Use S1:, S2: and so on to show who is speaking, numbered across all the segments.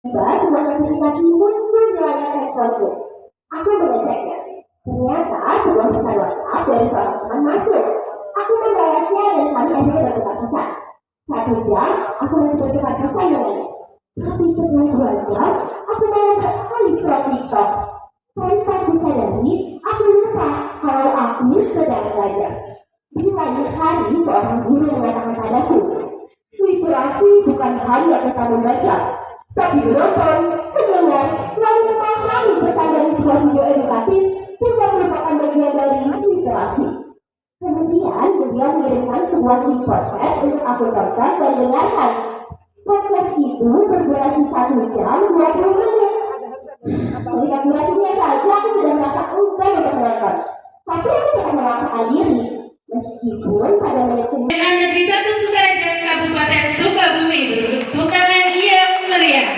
S1: Tiba-tiba notifikasi muncul di layar handphoneku. Aku mengeceknya. Ternyata sebuah pesan WhatsApp dari seorang teman masuk. Aku membalasnya dan kami akhirnya bertukar pesan. 1 jam, aku masih bertukar pesan dengannya. Tapi setelah 2 jam, aku malah sekali scroll TikTok. Tanpa disadari, aku lupa kalau aku sedang belajar. Di lain hari, seorang guru mengatakan padaku, literasi bukan hanya tentang membaca, tapi menonton, mendengar, lalu memahami pesan dari sebuah video edukatif juga merupakan bagian dari literasi. Kemudian beliau mengirimkan sebuah link podcast untuk aku tonton dan dengarkan. Podcast itu berdurasi 1 jam 20 menit. Melihat durasinya saja aku sudah merasa enggan untuk menonton. Tapi aku tetap memaksakan diri. Meskipun pada menit kedua
S2: Negeri 1 Sukaraja Kabupaten Sukabumi berbentuk tepuk tangan yang meriah.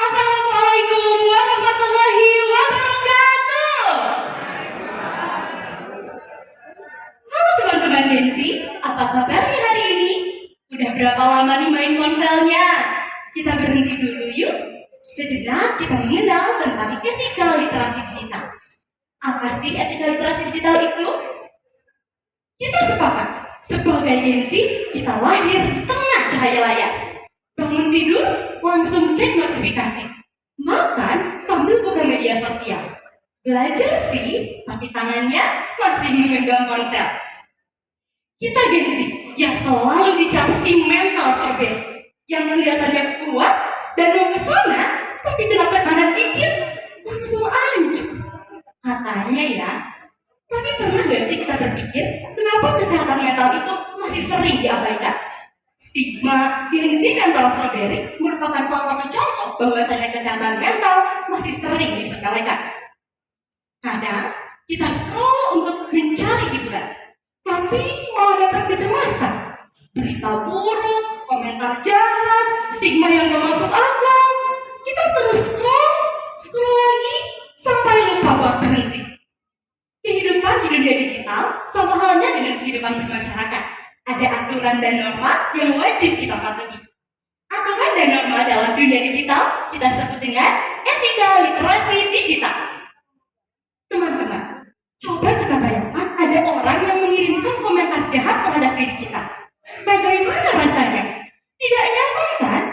S2: Assalamualaikum warahmatullahi wabarakatuh. Halo teman-teman Gensi, apa kabarnya hari ini? Udah berapa lama nih main ponselnya? Kita berhenti dulu yuk. Sejenak kita mengenal tentang etika literasi digital. Apa sih etika literasi digital itu? Kita sepakat, sebagai Gensi, kita lahir di tengah cahaya layar. Bangun tidur, langsung cek notifikasi. Makan sambil buka media sosial. Belajar sih, tapi tangannya masih memegang ponsel. Kita Gensi yang selalu dicap si mental sorbet, yang kelihatannya kuat dan mempesona, tapi kena tekanan dikit langsung hancur. Katanya ya, tapi pernah gak sih kita berpikir kenapa kesehatan mental itu masih sering diabaikan? Stigma Gensi mental strawberry merupakan salah satu contoh bahwasanya kesehatan mental masih sering disepelekan. Kadang kita scroll untuk mencari hiburan, tapi malah dapat kecemasan, berita buruk, komentar jahat, stigma yang gak masuk akal. Kita terus scroll lagi sampai lupa buat berhenti. Kehidupan di dunia digital sama halnya dengan kehidupan bermasyarakat. Ada aturan dan norma yang wajib kita patuhi. Aturan dan norma dalam dunia digital kita sebut dengan etika literasi digital. Teman-teman, coba kita bayangkan ada orang yang mengirimkan komentar jahat terhadap diri kita. Bagaimana rasanya? Tidak nyaman kan?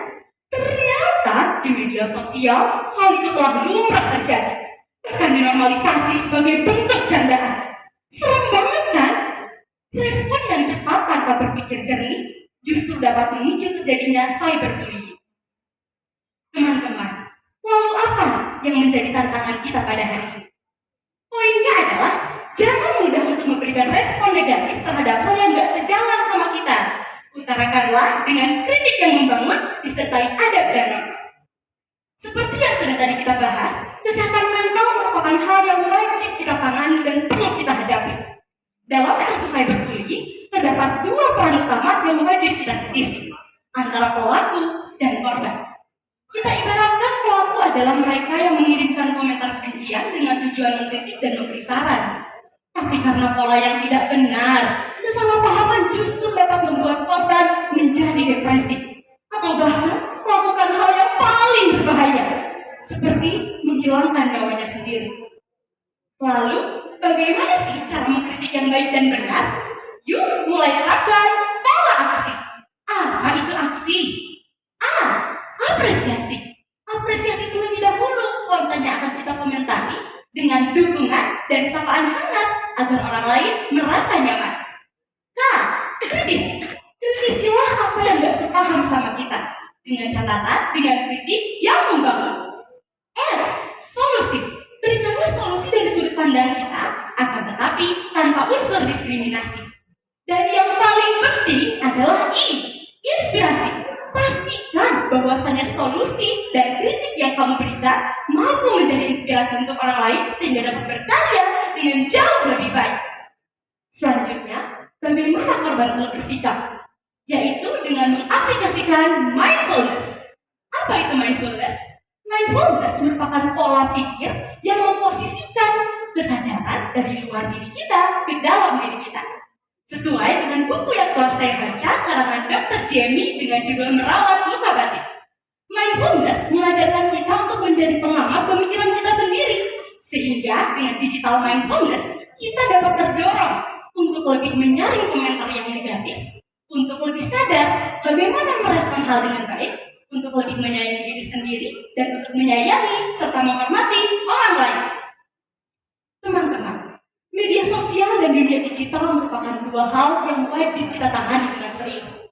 S2: Ternyata di media sosial hal itu telah lumrah terjadi, bahkan dinormalisasi sebagai bentuk candaan. Serem banget kan? Respon yang cepat tanpa berpikir jernih justru dapat memicu terjadinya cyberbullying. Teman-teman, lalu apa yang menjadi tantangan kita pada hari ini? Poinnya adalah jangan mudah untuk memberikan respon negatif terhadap hal yang gak sejalan sama kita. Utarakanlah dengan kritik yang membangun disertai adab dan norma. Seperti yang sudah tadi kita bahas, kesehatan mental merupakan hal yang wajib kita tangani dan perlu kita hadapi. Dalam kasus cyberbullying, terdapat 2 peran utama yang wajib kita kritisi, antara pelaku dan korban. Kita ibaratkan pelaku adalah mereka yang mengirimkan komentar kebencian dengan tujuan mengkritik dan memberi saran. Tapi karena pola yang tidak benar, kesalahpahaman justru dapat membuat korban menjadi depresi atau bahkan melakukan hal yang paling berbahaya, seperti menghilangkan nyawanya sendiri. Lalu, bagaimana sih cara mengkritik yang baik dan benar? Yuk mulai terapkan pola aksi. Apa itu aksi? A. Apresiasi. Apresiasi terlebih dahulu konten yang akan kita komentari dengan dukungan dan sapaan hangat agar orang lain merasa nyaman. K. Kritisi. Kritisilah apa yang gak sepaham sama kita dengan catatan dengan kritik yang membangun. S. Solusi. Berikanlah solusi dari sudut pandang kita, akan tetapi tanpa unsur diskriminasi. Dan yang paling penting adalah I. Inspirasi. Pastikan bahwasanya solusi dan kritik yang kamu berikan mampu menjadi inspirasi untuk orang lain sehingga dapat berkarya dengan jauh lebih baik. Selanjutnya, bagaimana korban perlu bersikap? Yaitu dengan mengaplikasikan mindfulness. Apa itu mindfulness? Mindfulness merupakan pola pikir yang memposisikan kesadaran dari luar diri kita ke dalam diri kita. Sesuai dengan buku yang telah saya baca karangan Dr. Jamie dengan judul Merawat Luka Batin. Mindfulness mengajarkan kita untuk menjadi pengamat pemikiran kita sendiri. Sehingga dengan digital mindfulness, kita dapat terdorong untuk lebih menyaring komentar yang negatif, untuk lebih sadar bagaimana merespon hal dengan baik, untuk lebih menyayangi diri sendiri, dan untuk menyayangi serta menghormati orang lain. Teman-teman, media sosial dan dunia digital merupakan dua hal yang wajib kita tangani dengan serius.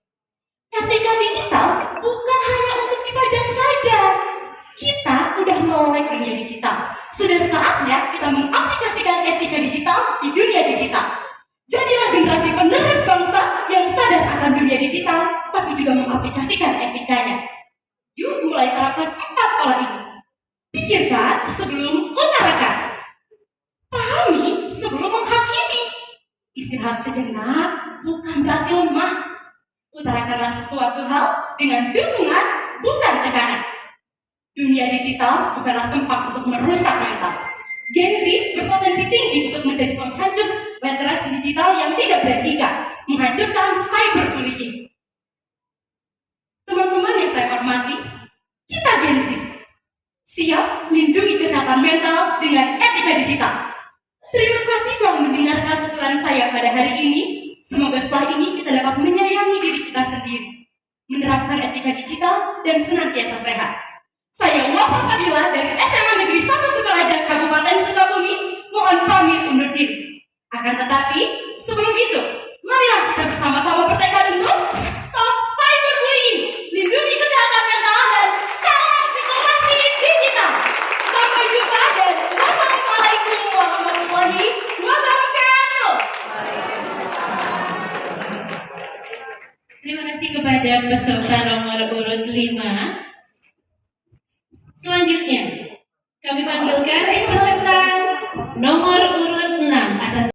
S2: Etika digital bukan hanya untuk dipajang saja. Kita udah melek dunia digital. Sudah saatnya kita mengaplikasikan etika digital di dunia digital. Jadilah generasi penerus bangsa yang sadar akan dunia digital, tapi juga mengaplikasikan etikanya. Yuk mulai terapkan 4 pola ini. Pikirkan sebelum utarakan. Pahami sebelum menghakimi. Istirahat sejenak bukan berarti lemah. Utarakanlah sesuatu hal dengan dukungan, bukan tekanan. Dunia digital bukanlah tempat untuk merusak mental. Gen Z berpotensi tinggi untuk menjadi penghancur literasi digital yang tidak beretika, menghancurkan cyberbullying. Teman-teman yang saya hormati, kita Gen Z siap melindungi kesehatan mental dengan etika digital. Terima kasih telah mendengarkan tuturan saya pada hari ini. Semoga setelah ini kita dapat menyayangi diri kita sendiri, menerapkan etika digital, dan senantiasa sehat. Saya Wafa Fadila dari SMA Negeri 1 Sukaraja, Kabupaten Sukabumi, mohon pamit undur diri. Akan tetapi, sebelum itu, marilah kita bersama-sama bertekad untuk stop cyberbullying, lindungi kesehatan mental, dan salam literasi digital. Sampai jumpa dan wassalamualaikum warahmatullahi wabarakatuh.
S3: Terima kasih kepada peserta nomor urut 5. Selanjutnya, kami panggilkan peserta nomor